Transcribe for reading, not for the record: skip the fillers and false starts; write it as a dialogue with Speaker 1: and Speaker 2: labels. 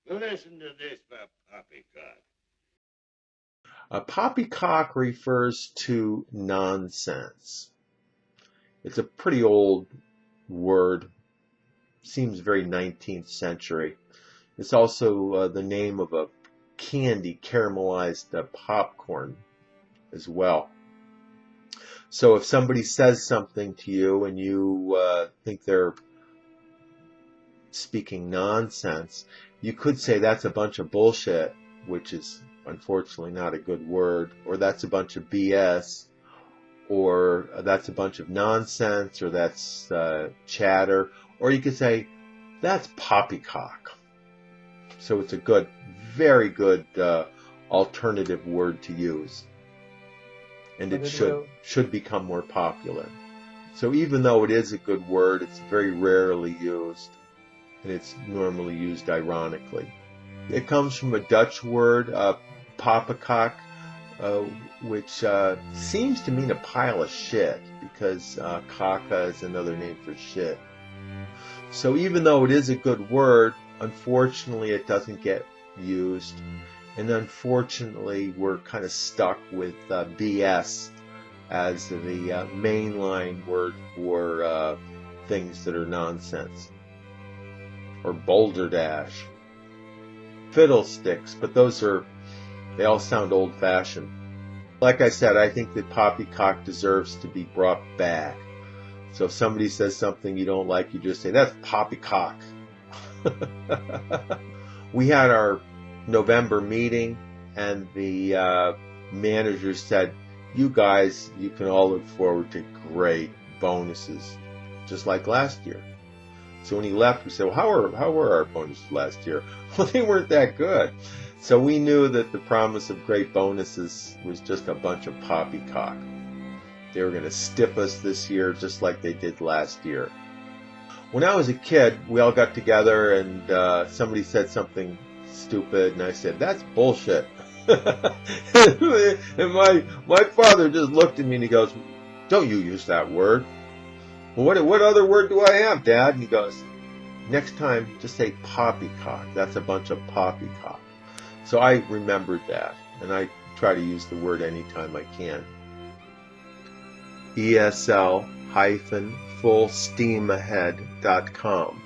Speaker 1: Listen to this about poppycock.
Speaker 2: A poppycock refers to nonsense. It's a pretty old word. Seems very 19th century. It's also the name of a candy, caramelized popcorn as well. So if somebody says something to you and you think they're speaking nonsense, you could say that's a bunch of bullshit, which is unfortunately not a good word, or that's a bunch of BS, or that's a bunch of nonsense, or that's chatter, or you could say that's poppycock. So it's a good, very good alternative word to use, and it should become more popular. So even though it is a good word, it's very rarely used, and it's normally used ironically. It comes from a Dutch word, POPPYCOCK, which seems to mean a pile of shit, because caca is another name for shit. So even though it is a good word, unfortunately it doesn't get used, and unfortunately we're kind of stuck with BS as the mainline word for things that are nonsense. Or balderdash, fiddlesticks, but they all sound old-fashioned. Like I said, I think that poppycock deserves to be brought back. So if somebody says something you don't like, you just say, that's poppycock. We had our November meeting, and the manager said, you guys, you can all look forward to great bonuses, just like last year. So when he left, we said, well, how were our bonuses last year? Well, they weren't that good. So we knew that the promise of great bonuses was just a bunch of poppycock. They were going to stiff us this year just like they did last year. When I was a kid, we all got together and somebody said something stupid, and I said, that's bullshit. And my father just looked at me and he goes, don't you use that word. Well, what other word do I have, Dad? And he goes, next time, just say poppycock. That's a bunch of poppycock. So I remembered that, and I try to use the word anytime I can. ESL-fullsteamahead.com